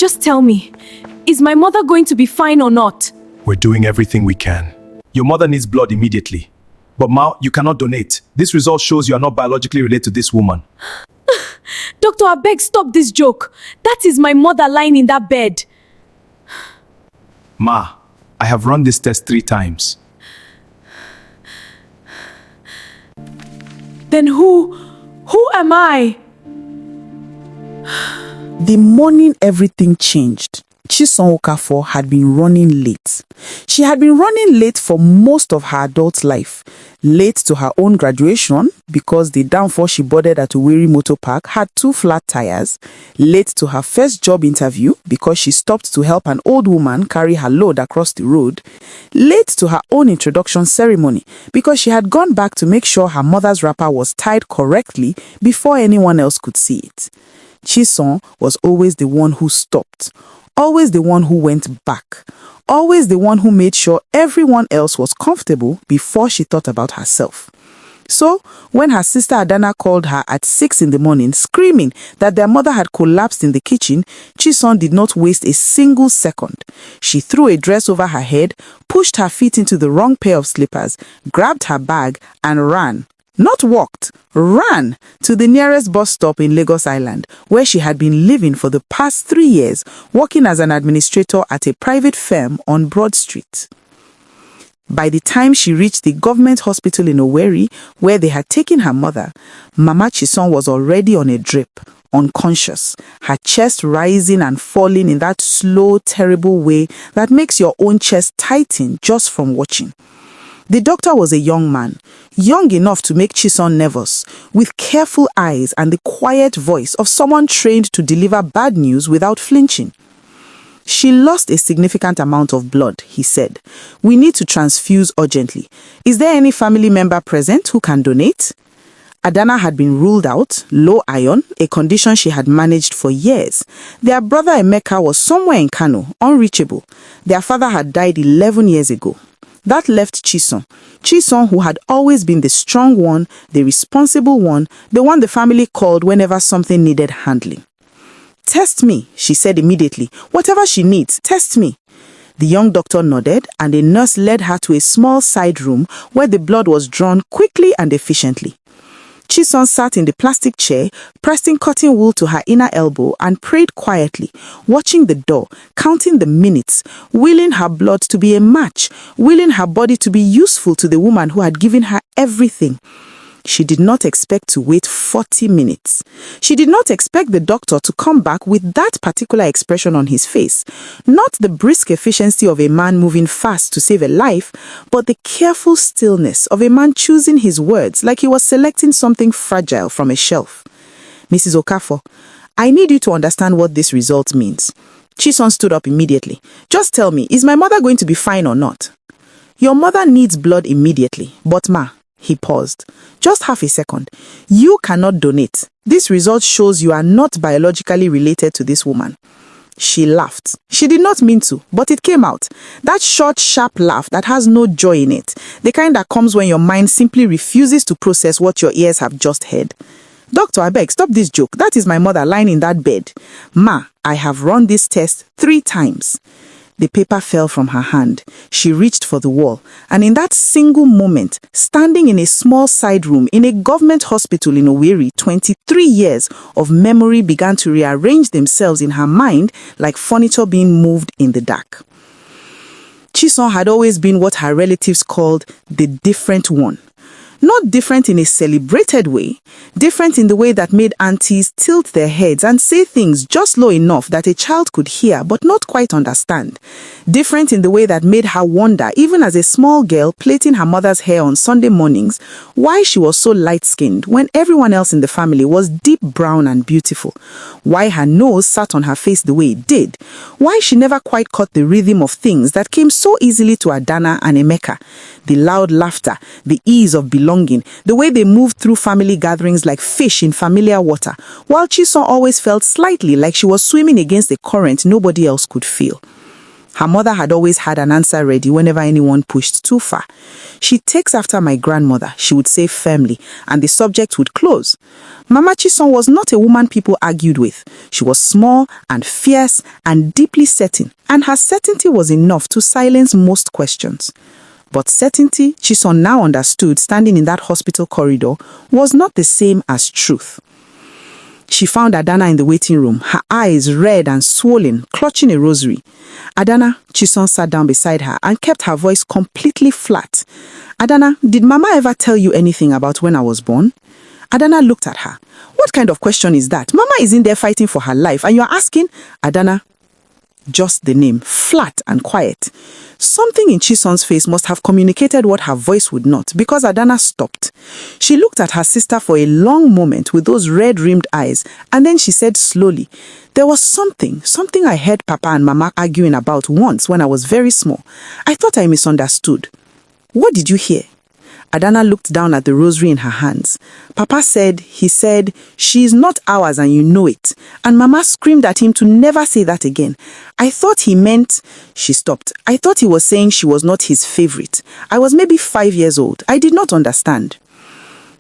just tell me, is my mother going to be fine or not? We're doing everything we can. Your mother needs blood immediately. But Ma, you cannot donate. This result shows you are not biologically related to this woman. Doctor, I beg, stop this joke. That is my mother lying in that bed. Ma, I have run this test 3 times. Then who am I? The morning everything changed, Chisom Okafor had been running late. She had been running late for most of her adult life. Late to her own graduation because the downfall she boarded at Owerri Motor Park had 2 flat tires. Late to her first job interview because she stopped to help an old woman carry her load across the road. Late to her own introduction ceremony because she had gone back to make sure her mother's wrapper was tied correctly before anyone else could see it. Chisom was always the one who stopped, always the one who went back, always the one who made sure everyone else was comfortable before she thought about herself. So, when her sister Adana called her at 6 in the morning screaming that their mother had collapsed in the kitchen, Chisom did not waste a single second. She threw a dress over her head, pushed her feet into the wrong pair of slippers, grabbed her bag and ran. Not walked, ran to the nearest bus stop in Lagos Island, where she had been living for the past 3 years, working as an administrator at a private firm on Broad Street. By the time she reached the government hospital in Owerri, where they had taken her mother, Mama Chisom was already on a drip, unconscious, her chest rising and falling in that slow, terrible way that makes your own chest tighten just from watching. The doctor was a young man, young enough to make Chisom nervous, with careful eyes and the quiet voice of someone trained to deliver bad news without flinching. She lost a significant amount of blood, he said. We need to transfuse urgently. Is there any family member present who can donate? Adana had been ruled out, low iron, a condition she had managed for years. Their brother Emeka was somewhere in Kano, unreachable. Their father had died 11 years ago. That left Chisom. Chisom, who had always been the strong one, the responsible one, the one the family called whenever something needed handling. Test me, she said immediately. Whatever she needs, test me. The young doctor nodded and a nurse led her to a small side room where the blood was drawn quickly and efficiently. Chisom sat in the plastic chair, pressing cotton wool to her inner elbow and prayed quietly, watching the door, counting the minutes, willing her blood to be a match, willing her body to be useful to the woman who had given her everything. She did not expect to wait 40 minutes. She did not expect the doctor to come back with that particular expression on his face. Not the brisk efficiency of a man moving fast to save a life, but the careful stillness of a man choosing his words like he was selecting something fragile from a shelf. Mrs. Okafor, I need you to understand what this result means. Chisom stood up immediately. Just tell me, is my mother going to be fine or not? Your mother needs blood immediately, but Ma, he paused. Just half a second. You cannot donate. This result shows you are not biologically related to this woman. She laughed. She did not mean to, but it came out. That short, sharp laugh that has no joy in it. The kind that comes when your mind simply refuses to process what your ears have just heard. Doctor, I beg, stop this joke. That is my mother lying in that bed. Ma, I have run this test 3 times. The paper fell from her hand. She reached for the wall, and in that single moment, standing in a small side room in a government hospital in Owerri, 23 years of memory began to rearrange themselves in her mind like furniture being moved in the dark. Chisom had always been what her relatives called the different one. Not different in a celebrated way, different in the way that made aunties tilt their heads and say things just low enough that a child could hear but not quite understand. Different in the way that made her wonder, even as a small girl plaiting her mother's hair on Sunday mornings, why she was so light-skinned when everyone else in the family was deep brown and beautiful. Why her nose sat on her face the way it did. Why she never quite caught the rhythm of things that came so easily to Adana and Emeka. The loud laughter, the ease of belonging, the way they moved through family gatherings like fish in familiar water, while Chisom always felt slightly like she was swimming against a current nobody else could feel. Her mother had always had an answer ready whenever anyone pushed too far. She takes after my grandmother, she would say firmly, and the subject would close. Mama Chisom was not a woman people argued with. She was small and fierce and deeply certain, and her certainty was enough to silence most questions. But certainty, Chisom now understood standing in that hospital corridor, was not the same as truth. She found Adana in the waiting room, her eyes red and swollen, clutching a rosary. Adana, Chisom sat down beside her and kept her voice completely flat. Adana, did Mama ever tell you anything about when I was born? Adana looked at her. What kind of question is that? Mama is in there fighting for her life and you're asking? Adana, just the name, flat and quiet. Something in Chisom's face must have communicated what her voice would not, because Adana stopped. She looked at her sister for a long moment with those red-rimmed eyes, and then she said slowly, "There was something I heard Papa and Mama arguing about once when I was very small. I thought I misunderstood." "What did you hear?" Adana looked down at the rosary in her hands. Papa said, "She is not ours and you know it." And Mama screamed at him to never say that again. I thought he meant... She stopped. I thought he was saying she was not his favorite. I was maybe 5 years old. I did not understand.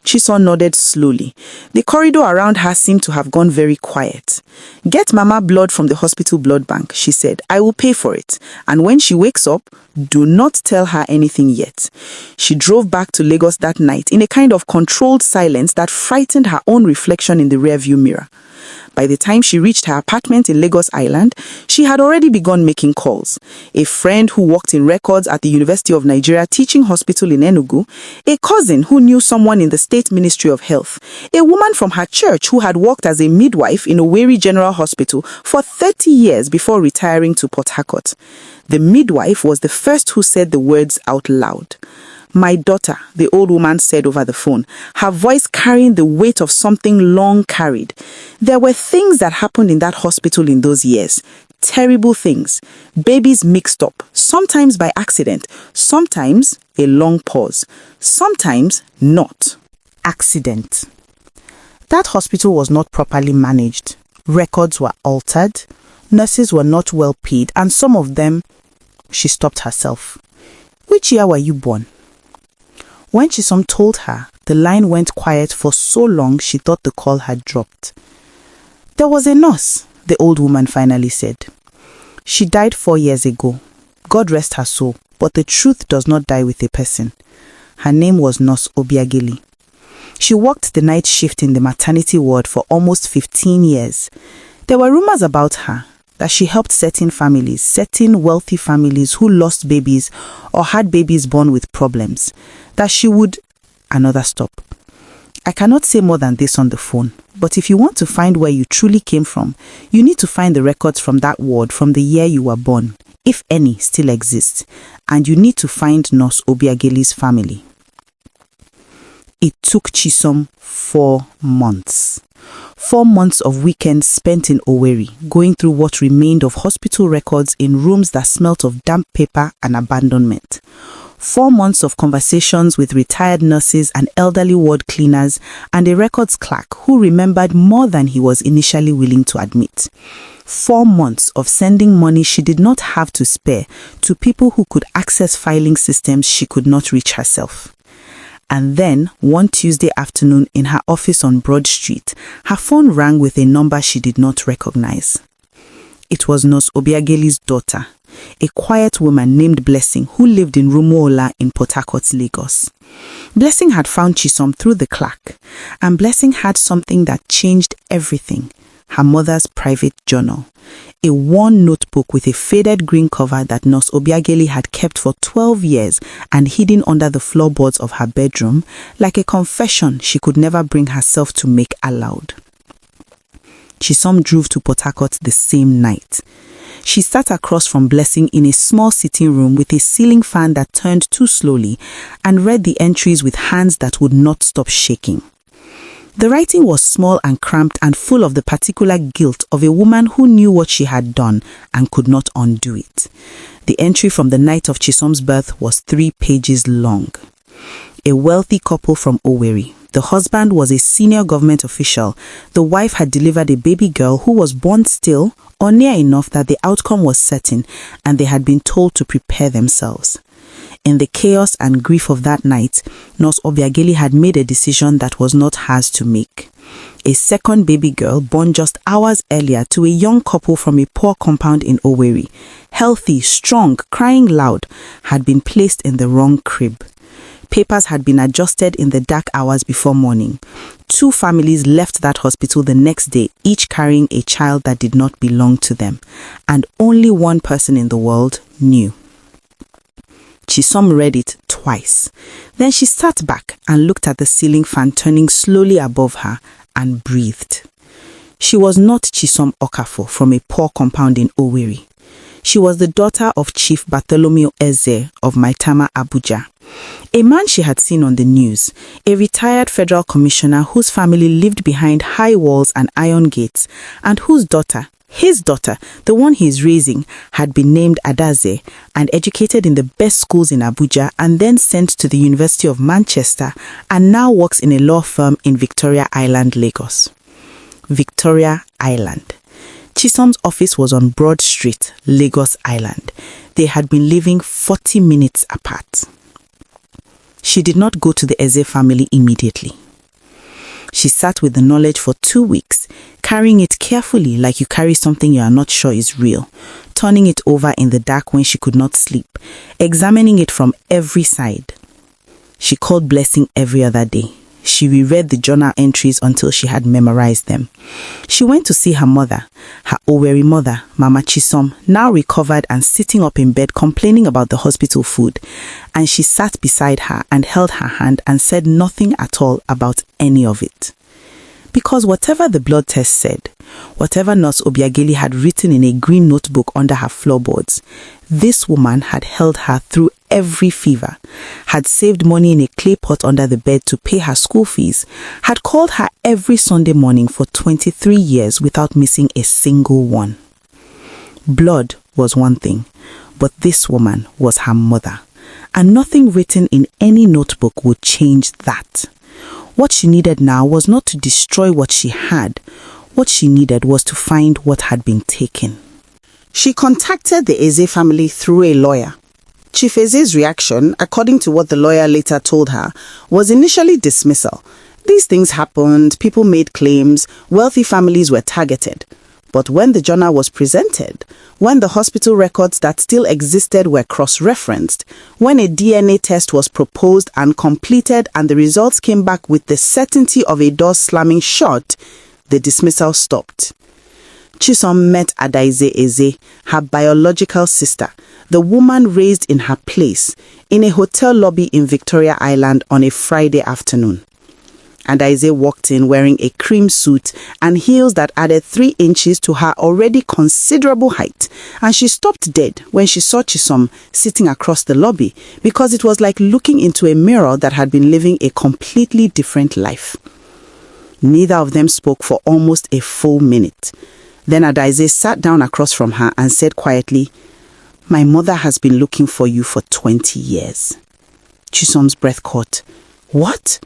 Chisom nodded slowly. The corridor around her seemed to have gone very quiet. "Get Mama blood from the hospital blood bank," she said. "I will pay for it. And when she wakes up, do not tell her anything yet." She drove back to Lagos that night in a kind of controlled silence that frightened her own reflection in the rearview mirror. By the time she reached her apartment in Lagos Island, she had already begun making calls. A friend who worked in records at the University of Nigeria Teaching Hospital in Enugu, a cousin who knew someone in the State Ministry of Health, a woman from her church who had worked as a midwife in Owerri General Hospital for 30 years before retiring to Port Harcourt. The midwife was the first who said the words out loud. "My daughter," the old woman said over the phone, her voice carrying the weight of something long carried. There were things that happened in that hospital in those years. Terrible things. Babies mixed up, sometimes by accident, sometimes a long pause, sometimes not. Accident. That hospital was not properly managed. Records were altered. Nurses were not well paid, and some of them... She stopped herself. "Which year were you born?" When Chisom told her, the line went quiet for so long she thought the call had dropped. "There was a nurse," the old woman finally said. "She died 4 years ago. God rest her soul, but the truth does not die with a person. Her name was Nurse Obiageli. She worked the night shift in the maternity ward for almost 15 years. There were rumors about her, that she helped certain wealthy families who lost babies or had babies born with problems, that she would..." Another stop. "I cannot say more than this on the phone, but if you want to find where you truly came from, you need to find the records from that ward from the year you were born, if any still exist, and you need to find Nurse Obiageli's family." It took Chisom 4 months. 4 months of weekends spent in Owerri, going through what remained of hospital records in rooms that smelt of damp paper and abandonment. 4 months of conversations with retired nurses and elderly ward cleaners and a records clerk who remembered more than he was initially willing to admit. 4 months of sending money she did not have to spare to people who could access filing systems she could not reach herself. And then, one Tuesday afternoon in her office on Broad Street, her phone rang with a number she did not recognize. It was Nurse Obiageli's daughter, a quiet woman named Blessing who lived in Rumuola in Port Harcourt, Lagos. Blessing had found Chisom through the clerk, and Blessing had something that changed everything: her mother's private journal. A worn notebook with a faded green cover that Nurse Obiageli had kept for 12 years and hidden under the floorboards of her bedroom, like a confession she could never bring herself to make aloud. Chisom drove to Port Harcourt the same night. She sat across from Blessing in a small sitting room with a ceiling fan that turned too slowly and read the entries with hands that would not stop shaking. The writing was small and cramped and full of the particular guilt of a woman who knew what she had done and could not undo it. The entry from the night of Chisom's birth was 3 pages long. A wealthy couple from Owerri, The husband was a senior government official. The wife had delivered a baby girl who was born still or near enough that the outcome was certain, and they had been told to prepare themselves. In the chaos and grief of that night, Nurse Obiageli had made a decision that was not hers to make. A second baby girl, born just hours earlier to a young couple from a poor compound in Owerri, healthy, strong, crying loud, had been placed in the wrong crib. Papers had been adjusted in the dark hours before morning. 2 families left that hospital the next day, each carrying a child that did not belong to them. And only one person in the world knew. Chisom read it twice. Then she sat back and looked at the ceiling fan turning slowly above her and breathed. She was not Chisom Okafor from a poor compound in Owerri. She was the daughter of Chief Bartholomew Eze of Maitama, Abuja. A man she had seen on the news, a retired federal commissioner whose family lived behind high walls and iron gates, and whose daughter, his daughter, the one he is raising, had been named Adaze and educated in the best schools in Abuja and then sent to the University of Manchester and now works in a law firm in Victoria Island, Lagos. Victoria Island. Chisom's office was on Broad Street, Lagos Island. They had been living 40 minutes apart. She did not go to the Eze family immediately. She sat with the knowledge for 2 weeks, carrying it carefully like you carry something you are not sure is real, turning it over in the dark when she could not sleep, examining it from every side. She called Blessing every other day. She reread the journal entries until she had memorized them. She went to see her mother, her Owerri mother, Mama Chisom, now recovered and sitting up in bed complaining about the hospital food. And she sat beside her and held her hand and said nothing at all about any of it. Because whatever the blood test said, whatever Nurse Obiageli had written in a green notebook under her floorboards, this woman had held her through every fever, had saved money in a clay pot under the bed to pay her school fees, had called her every Sunday morning for 23 years without missing a single one. Blood was one thing, but this woman was her mother, and nothing written in any notebook would change that. What she needed now was not to destroy what she had. What she needed was to find what had been taken. She contacted the Eze family through a lawyer. Chief Eze's reaction, according to what the lawyer later told her, was initially dismissal. These things happened, people made claims, wealthy families were targeted. But when the journal was presented, when the hospital records that still existed were cross-referenced, when a DNA test was proposed and completed and the results came back with the certainty of a door slamming shut, the dismissal stopped. Chisom met Adaize Eze, her biological sister, the woman raised in her place, in a hotel lobby in Victoria Island on a Friday afternoon. Adaize walked in wearing a cream suit and heels that added 3 inches to her already considerable height, and she stopped dead when she saw Chisom sitting across the lobby because it was like looking into a mirror that had been living a completely different life. Neither of them spoke for almost a full minute. Then Adaize sat down across from her and said quietly, "My mother has been looking for you for 20 years. Chisom's breath caught. What?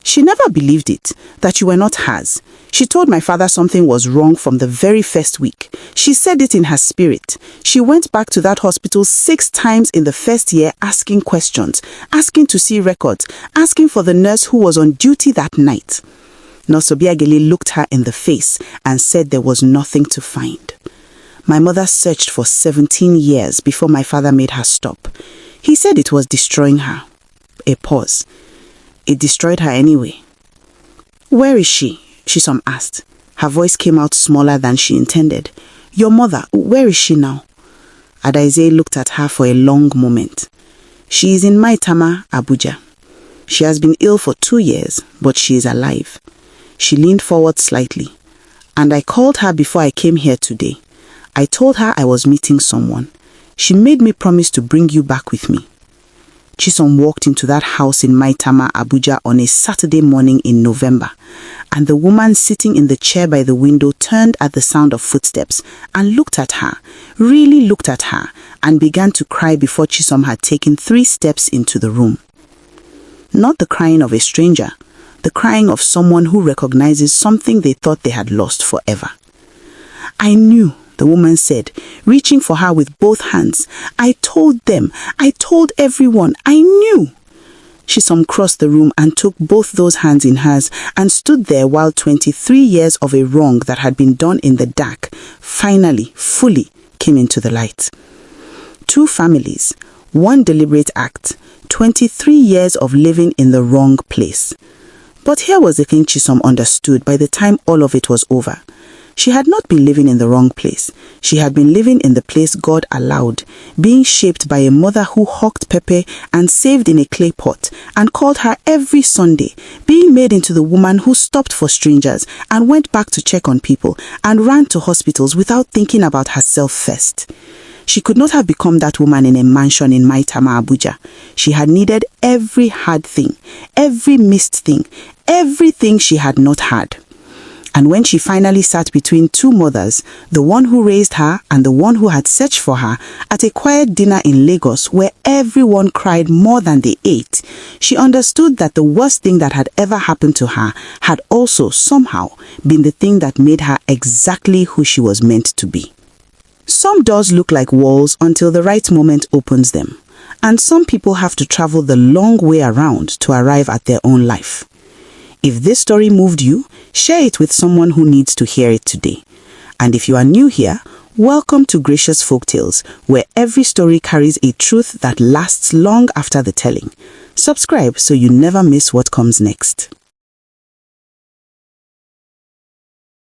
She never believed it, that you were not hers. She told my father something was wrong from the very first week. She said it in her spirit. She went back to that hospital 6 times in the first year asking questions, asking to see records, asking for the nurse who was on duty that night." Nurse Obiageli looked her in the face and said there was nothing to find. "My mother searched for 17 years before my father made her stop. He said it was destroying her." A pause. "It destroyed her anyway." "Where is she?" Chisom asked. Her voice came out smaller than she intended. "Your mother, where is she now?" Adaize looked at her for a long moment. "She is in Maitama, Abuja. She has been ill for 2 years, but she is alive." She leaned forward slightly. "And I called her before I came here today. I told her I was meeting someone. She made me promise to bring you back with me." Chisom walked into that house in Maitama, Abuja on a Saturday morning in November, and the woman sitting in the chair by the window turned at the sound of footsteps and looked at her, really looked at her, and began to cry before Chisom had taken 3 steps into the room. Not the crying of a stranger, the crying of someone who recognizes something they thought they had lost forever. "I knew," the woman said, reaching for her with both hands. "I told them. I told everyone. I knew." Chisom crossed the room and took both those hands in hers and stood there while 23 years of a wrong that had been done in the dark finally, fully came into the light. 2 families, 1 deliberate act, 23 years of living in the wrong place. But here was the thing Chisom understood by the time all of it was over. She had not been living in the wrong place. She had been living in the place God allowed, being shaped by a mother who hawked pepper and saved in a clay pot and called her every Sunday, being made into the woman who stopped for strangers and went back to check on people and ran to hospitals without thinking about herself first. She could not have become that woman in a mansion in Maitama, Abuja. She had needed every hard thing, every missed thing, everything she had not had. And when she finally sat between 2 mothers, the one who raised her and the one who had searched for her, at a quiet dinner in Lagos where everyone cried more than they ate, she understood that the worst thing that had ever happened to her had also somehow been the thing that made her exactly who she was meant to be. Some doors look like walls until the right moment opens them, and some people have to travel the long way around to arrive at their own life. If this story moved you, share it with someone who needs to hear it today. And if you are new here, welcome to Gracious Folktales, where every story carries a truth that lasts long after the telling. Subscribe so you never miss what comes next.